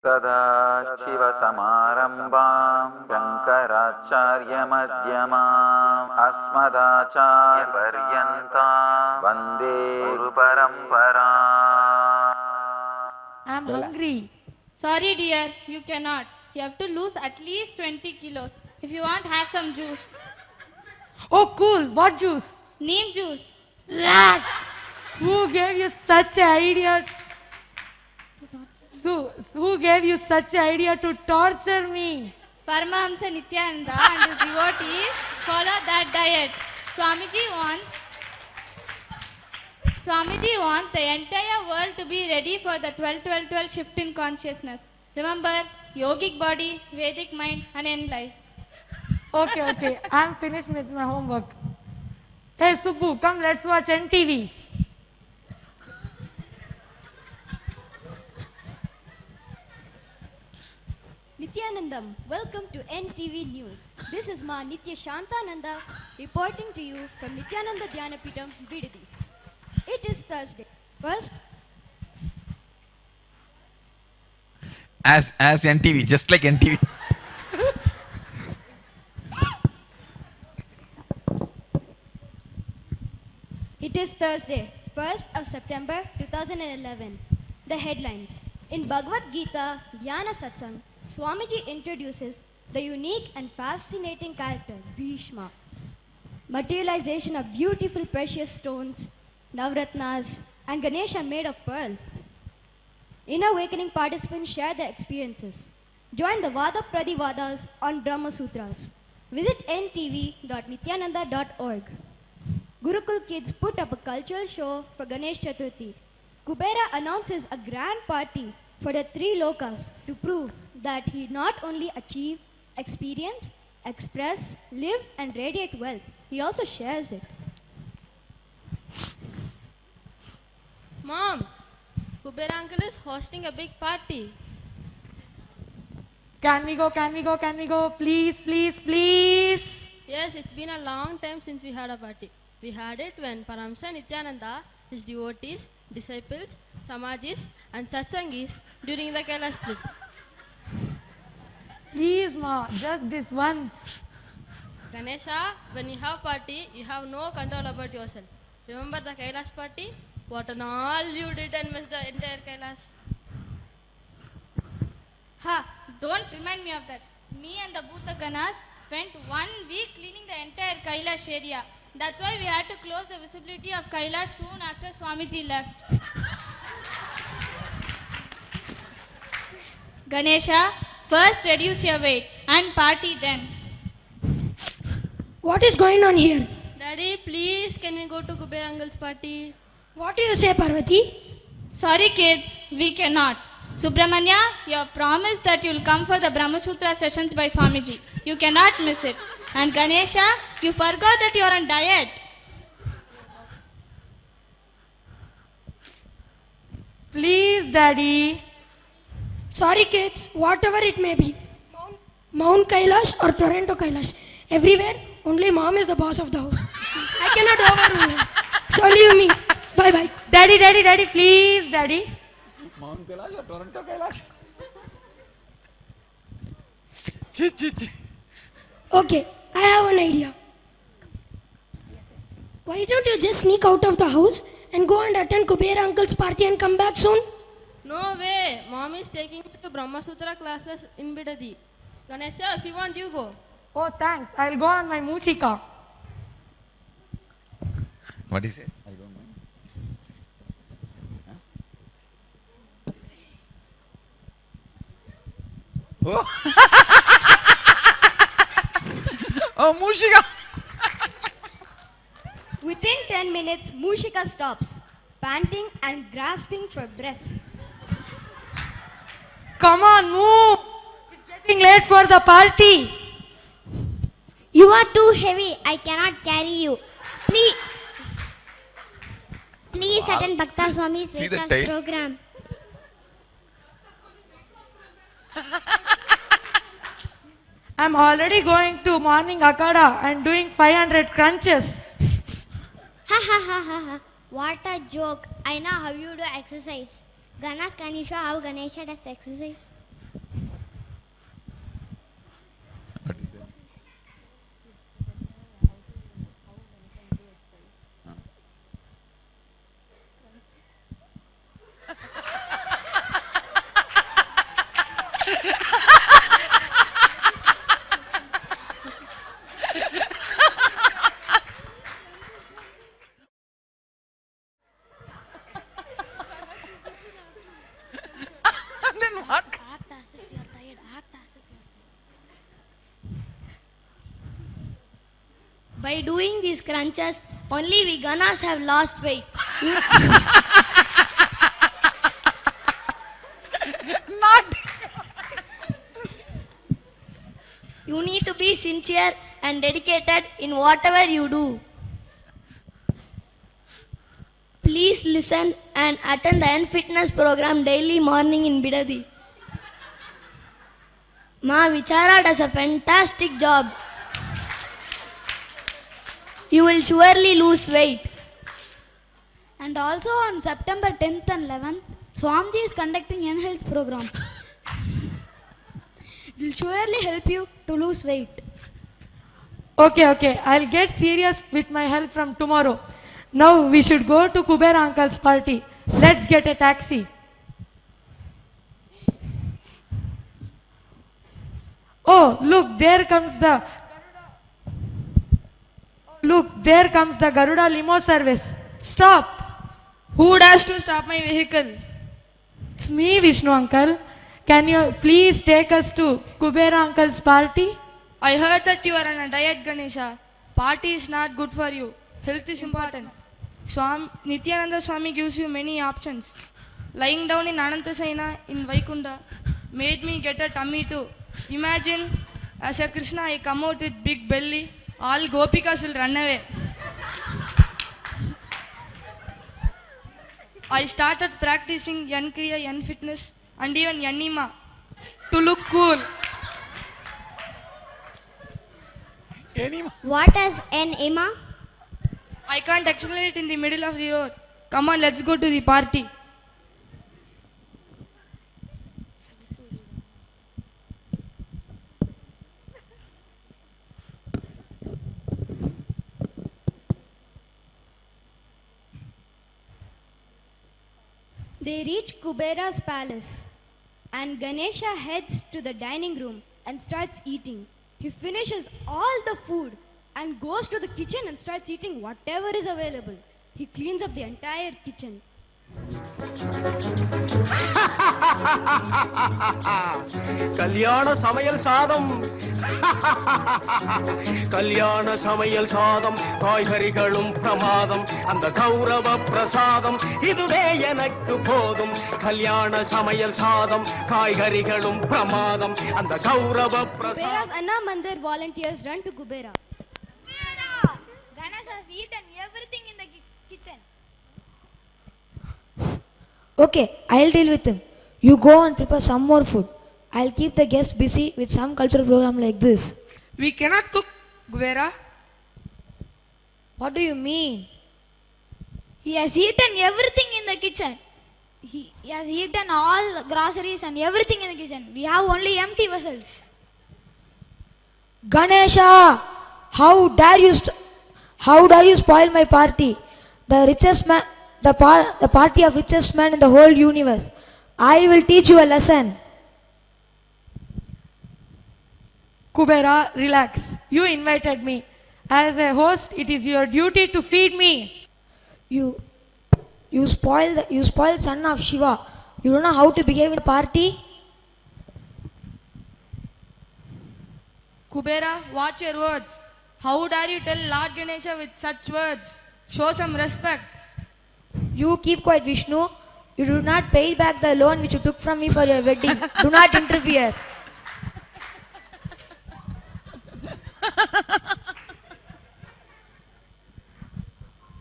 सदाशिवसमारम्भां शङ्कराचार्यमध्यमाम् अस्मदाचार्यपर्यन्तां वन्दे गुरुपरम्पराम्. I'm hungry. Sorry dear, you cannot. You have to lose at least 20 kilos. If you want, have some juice. Oh, cool. What juice? Neem juice. Rat! Who gave you such an idea? Who gave you such an idea to torture me? Paramahamsa Nityananda and his devotees follow that diet. Swamiji wants the entire world to be ready for the 12-12-12 shift in consciousness. Remember, yogic body, Vedic mind and end life. Okay. I'm finished with my homework. Hey, Subbu, come let's watch NTV. Nityanandam, welcome to NTV News. This is Ma Nitya Shantananda reporting to you from Nityananda Dhyanapitam, Bidadi. It is Thursday. First, as NTV, just like NTV. it is Thursday, 1st of September 2011. The headlines. In Bhagavad Gita Dhyana Satsang, Swamiji introduces the unique and fascinating character Bhishma. Materialization of beautiful precious stones, Navratnas, and Ganesha made of pearl. Inner awakening participants share their experiences. Join the Vada Pradivadas on Brahma Sutras. Visit ntv.nityananda.org. Gurukul kids put up a cultural show for Ganesh Chaturthi. Kubera announces a grand party for the three lokas to prove that he not only achieve, experience, express, live and radiate wealth, he also shares it. Mom, Kuber uncle is hosting a big party. Can we go? Please. Yes, it's been a long time since we had a party. We had it when Paramsa Nityananda, his devotees, disciples, Samajis and Satsangis during the Kailash trip. Please, Ma, just this once. Ganesha, when you have party, you have no control about yourself. Remember the Kailash party? What and all you did and missed the entire Kailash. Ha! Don't remind me of that. Me and the Bhuta Ganas spent 1 week cleaning the entire Kailash area. That's why we had to close the visibility of Kailash soon after Swamiji left. Ganesha, first reduce your weight and party then. What is going on here? Daddy, please, can we go to Kuber uncle's party? What do you say, Parvati? Sorry kids, we cannot. Subramanya, you have promised that you will come for the Brahma Sutra sessions by Swamiji. You cannot miss it. And Ganesha, you forgot that you are on diet. Please, Daddy. Sorry, kids, whatever it may be. Mount Kailash or Toronto Kailash. Everywhere, only mom is the boss of the house. I cannot overrule her. So leave me. Bye. Daddy, please, Daddy. Mount Kailash or Toronto Kailash? Okay, I have an idea. Why don't you just sneak out of the house and go and attend Kubera uncle's party and come back soon? No way. Mom is taking me to Brahma Sutra classes in Bidadi. Ganesha, if you want, you go. Oh, thanks. I'll go on my Musika. What is it? I don't know. Oh, oh, Mushika. Within 10 minutes, Mushika stops, panting and grasping for breath. Come on, move. It's getting late for the party. You are too heavy. I cannot carry you. Please attend Bhakta Swami's See weight the loss tail? program. I'm already going to morning akada and doing 500 crunches. Ha. What a joke. I know how you do exercise. Ganas, can you show how Ganesha does exercise? Then what? Act as if you're tired. Act as if you're tired. By doing these crunches, only veganas have lost weight. Not. You need to be sincere and dedicated in whatever you do. Please listen and attend the N Fitness program daily morning in Bidadi. Ma Vichara does a fantastic job. You will surely lose weight. And also on September 10th and 11th, Swamiji is conducting an health program. It will surely help you to lose weight. Okay, I'll get serious with my help from tomorrow. Now we should go to Kubera uncle's party. Let's get a taxi. Oh, look, there comes the Garuda limo service. Stop. Who dares to stop my vehicle? It's me, Vishnu uncle. Can you please take us to Kubera uncle's party? I heard that you are on a diet, Ganesha. Party is not good for you. Health is important. Nityananda Swami gives you many options. Lying down in Anantasena in Vaikunda made me get a tummy too. Imagine, as a Krishna, I come out with big belly. All Gopikas will run away. I started practicing Yan Kriya, Yan Fitness and even Yanima to look cool. What is an Ima? I can't explain it in the middle of the road. Come on, let's go to the party. They reach Kubera's palace and Ganesha heads to the dining room and starts eating. He finishes all the food and goes to the kitchen and starts eating whatever is available. He cleans up the entire kitchen. கல்யாண சமையல் சாதம் கல்யாண சமையல் சாதம் காய்கறிகளும் பிரமாதம் அந்த கௌரவ பிரசாதம் இதுவே எனக்கு போதும் கல்யாண சமையல் சாதம் காய்கறிகளும் பிரமாதம் அந்த கௌரவ பிரசாதம். Kubera's Anna Mandir volunteers run to Kubera. Ganesh has eaten everything in the kitchen. Okay, I'll deal with him. You go and prepare some more food. I'll keep the guests busy with some cultural program like this. We cannot cook, Guvera. What do you mean? He has eaten everything in the kitchen. He has eaten all groceries and everything in the kitchen. We have only empty vessels. Ganesha, how dare you spoil my party? The richest man, the party of richest man in the whole universe. I will teach you a lesson. Kubera, relax. You invited me. As a host, it is your duty to feed me. You spoiled son of Shiva. You don't know how to behave in the party. Kubera, watch your words. How dare you tell Lord Ganesha with such words? Show some respect. You keep quiet, Vishnu. You do not pay back the loan which you took from me for your wedding. Do not interfere.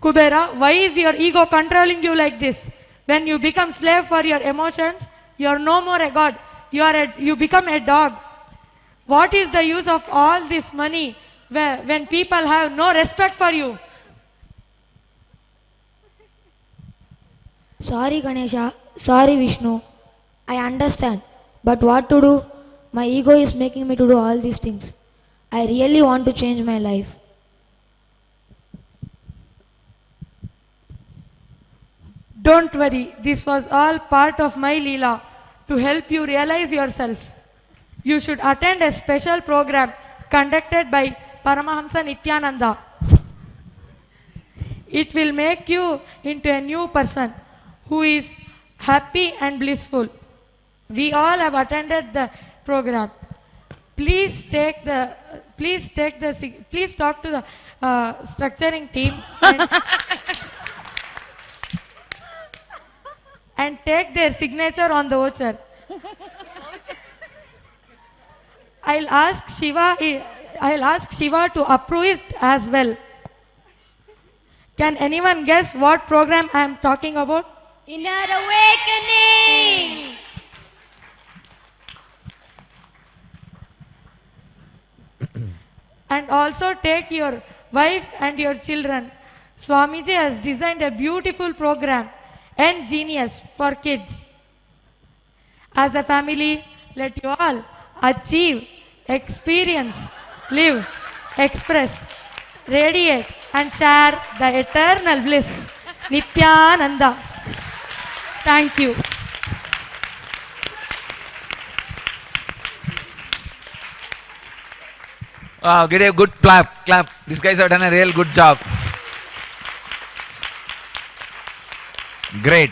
Kubera, why is your ego controlling you like this? When you become slave for your emotions, you are no more a god. You become a dog. What is the use of all this money when people have no respect for you? Sorry, Ganesha. Sorry, Vishnu. I understand. But what to do? My ego is making me to do all these things. I really want to change my life. Don't worry. This was all part of my Leela to help you realize yourself. you should attend a special program conducted by Paramahamsa Nityananda. It will make you into a new person who is happy and blissful. We all have attended the program. Please talk to the structuring team and take their signature on the voucher. I'll ask Shiva to approve it as well. Can anyone guess what program I am talking about? Inner awakening. And also take your wife and your children. Swamiji has designed a beautiful program and genius for kids. As a family, let you all achieve, experience, live, express, radiate and share the eternal bliss. Nityananda. Thank you. Wow, get a good clap. These guys have done a real good job. Great.